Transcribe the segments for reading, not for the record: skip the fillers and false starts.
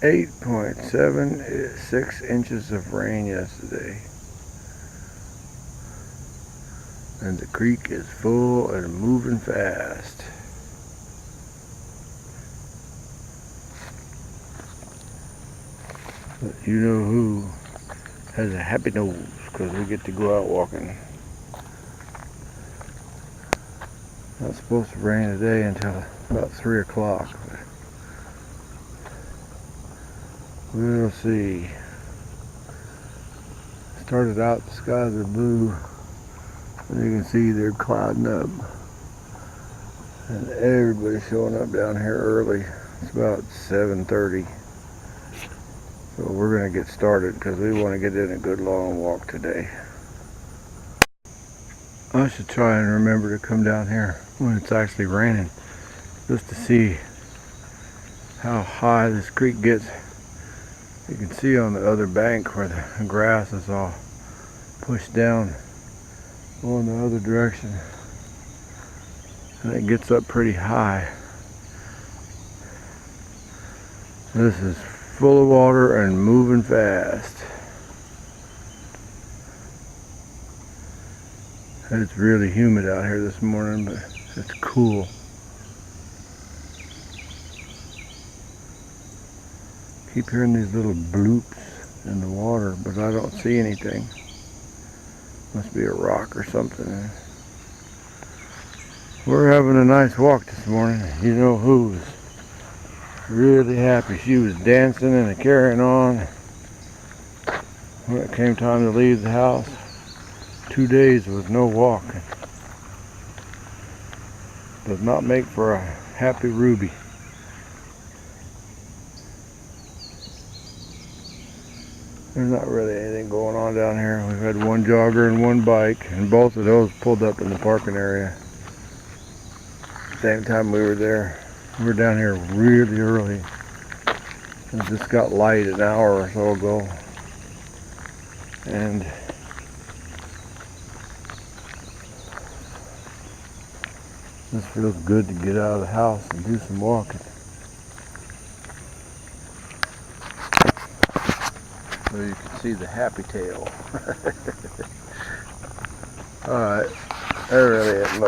8.76 inches of rain yesterday. And the creek is full and moving fast. But you know who has a happy nose, because we get to go out walking. Not supposed to rain today until about 3 o'clock. We'll see. Started out, the skies are blue, and you can see they're clouding up. And everybody's showing up down here early. It's about 7:30. So we're going to get started because we want to get in a good long walk today. I should try and remember to come down here when it's actually raining, just to see how high this creek gets. You can see on the other bank where the grass is all pushed down on the other direction, and it gets up pretty high. This is full of water and moving fast. It's really humid out here this morning, but it's cool. Keep hearing these little bloops in the water, but I don't see anything. Must be a rock or something. We're having a nice walk this morning. You know who's really happy? She was dancing and carrying on when it came time to leave the house. 2 days with no walking does not make for a happy Ruby. There's not really anything going on down here. We've had one jogger and one bike, and both of those pulled up in the parking area. Same time we were there. We were down here really early. It just got light an hour or so ago. And this feels good to get out of the house and do some walking. So you can see the happy tail. Alright, there really isn't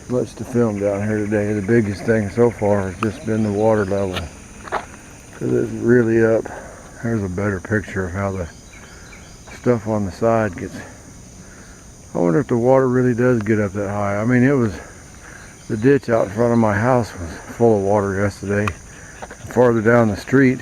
much to film down here today. The biggest thing so far has just been the water level, because it's really up. Here's a better picture of how the stuff on the side gets. I wonder if the water really does get up that high. I mean, the ditch out in front of my house was full of water yesterday. Farther down the street,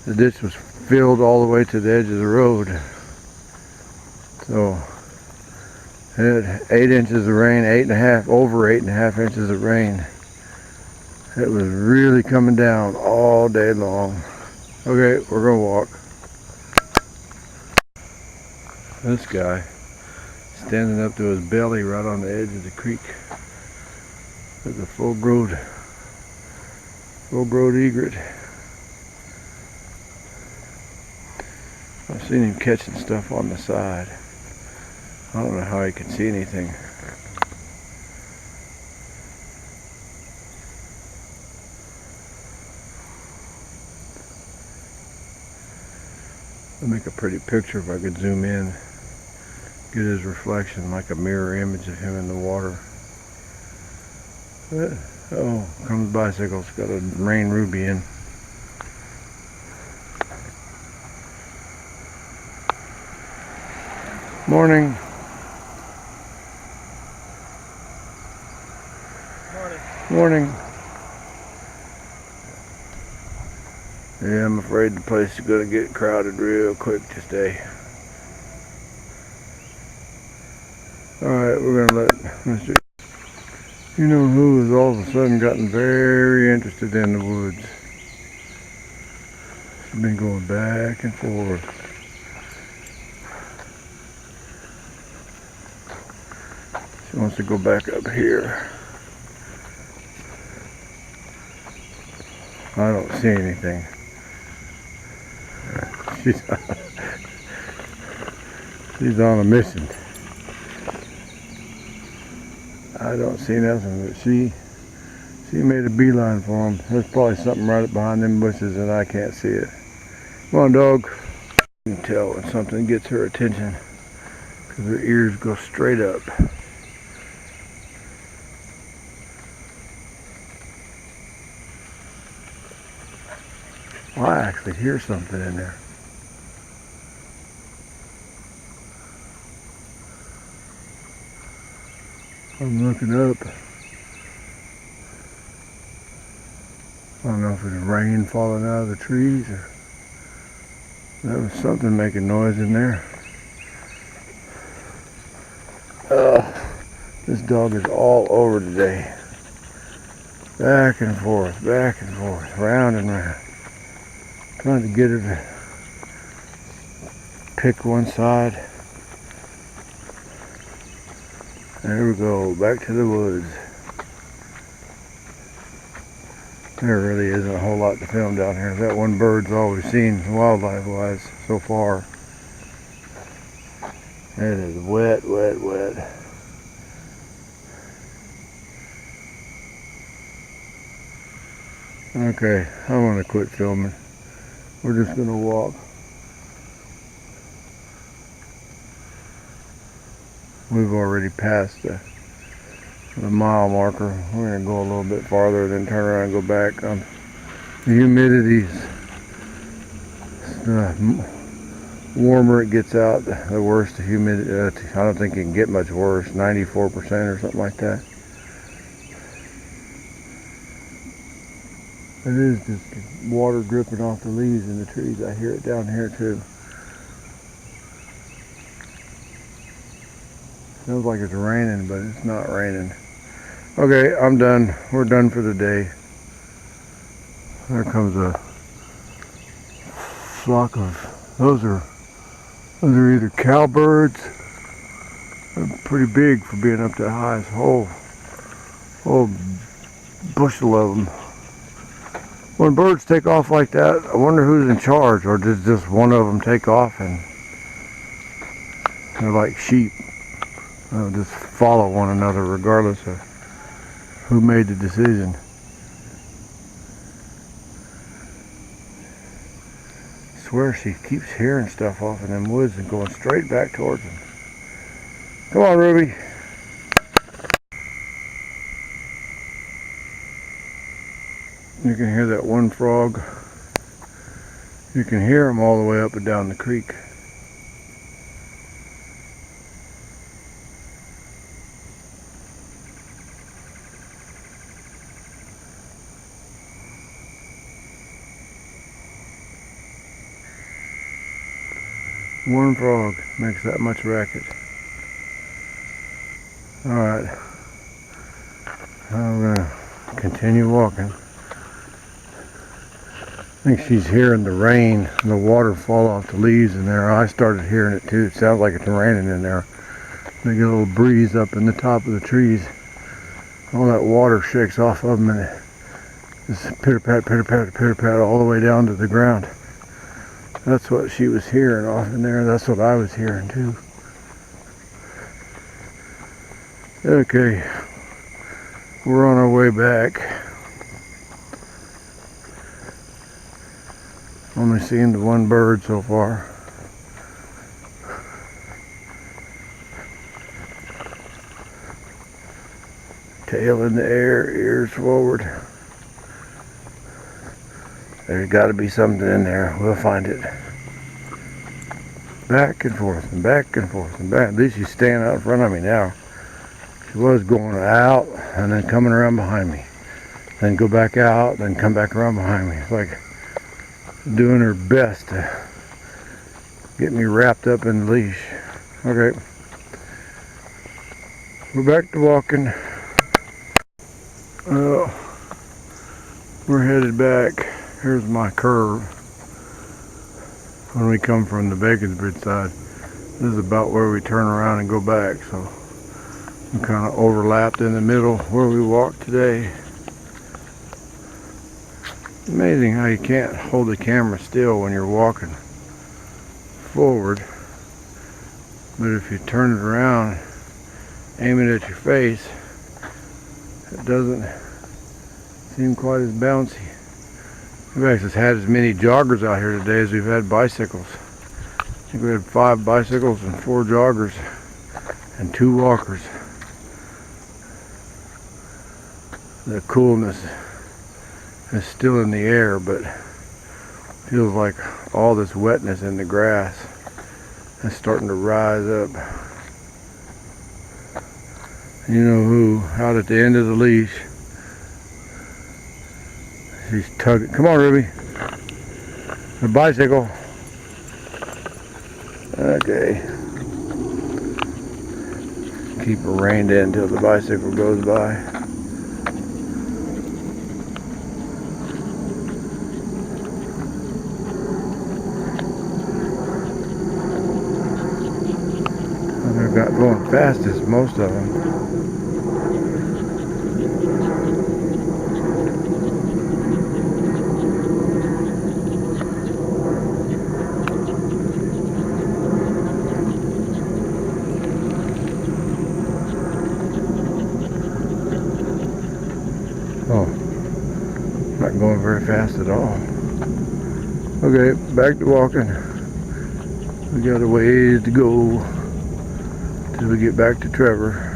the ditch was filled all the way to the edge of the road. So it had 8 inches of rain, over 8.5 inches of rain. It was really coming down all day long. Okay, we're gonna walk. This guy standing up to his belly right on the edge of the creek. There's a full-grown egret. I've seen him catching stuff on the side. I don't know how he can see anything. I'll make a pretty picture if I could zoom in. Get his reflection like a mirror image of him in the water. Oh, comes bicycle. It's got a rain ruby in. Morning. Morning. Yeah, I'm afraid the place is going to get crowded real quick today. Alright, we're going to let Mr. You know who has all of a sudden gotten very interested in the woods. She's been going back and forth. She wants to go back up here. I don't see anything. She's on a mission. I don't see nothing, but She made a beeline for him. There's probably something right up behind them bushes and I can't see it. Come on, dog. You can tell when something gets her attention because her ears go straight up. Well, I actually hear something in there. I'm looking up. I don't know if it's rain falling out of the trees or there was something making noise in there. This dog is all over today. Back and forth, round and round. Trying to get her to pick one side. There we go, back to the woods. There really isn't a whole lot to film down here. That one bird's all we've seen wildlife-wise so far. It is wet, wet, wet. Okay, I'm gonna quit filming. We're just gonna walk. We've already passed the mile marker. We're gonna go a little bit farther, then turn around and go back. The humidity's warmer it gets out, the worse the humidity. I don't think it can get much worse. 94% or something like that. It is just water dripping off the leaves in the trees. I hear it down here too. Feels like it's raining, but it's not raining. Okay, I'm done. We're done for the day. There comes a flock of, those are either cowbirds. They're pretty big for being up that high. It's a whole bushel of them. When birds take off like that, I wonder who's in charge, or does just one of them take off and they're like sheep. They'll just follow one another regardless of who made the decision. I swear she keeps hearing stuff off in them woods and going straight back towards them. Come on, Ruby. You can hear that one frog. You can hear them all the way up and down the creek. One frog makes that much racket. Alright. Now we're going to continue walking. I think she's hearing the rain and the water fall off the leaves in there. I started hearing it too. It sounds like it's raining in there. They get a little breeze up in the top of the trees. All that water shakes off of them and it just pitter-pat, pitter-pat, pitter-pat all the way down to the ground. That's what she was hearing off in there. That's what I was hearing too. Okay, we're on our way back. Only seen the one bird so far. Tail in the air, ears forward. There's got to be something in there. We'll find it. Back and forth and back and forth and back. At least she's staying out in front of me now. She was going out and then coming around behind me. Then go back out, then come back around behind me. It's like doing her best to get me wrapped up in the leash. Okay. We're back to walking. We're headed back. Here's my curve. When we come from the Baconsbridge side, this is about where we turn around and go back. So I'm kind of overlapped in the middle where we walked today. Amazing how you can't hold the camera still when you're walking forward, but if you turn it around, aim it at your face, it doesn't seem quite as bouncy. We've actually had as many joggers out here today as we've had bicycles. I think we had 5 bicycles and 4 joggers and 2 walkers. The coolness is still in the air, but feels like all this wetness in the grass is starting to rise up. You know who, out at the end of the leash, she's tugging. Come on, Ruby. The bicycle. Okay. Keep her reined in until the bicycle goes by. They're not going fast as most of them. Oh, not going very fast at all. Okay, back to walking. We got a ways to go till we get back to Trevor.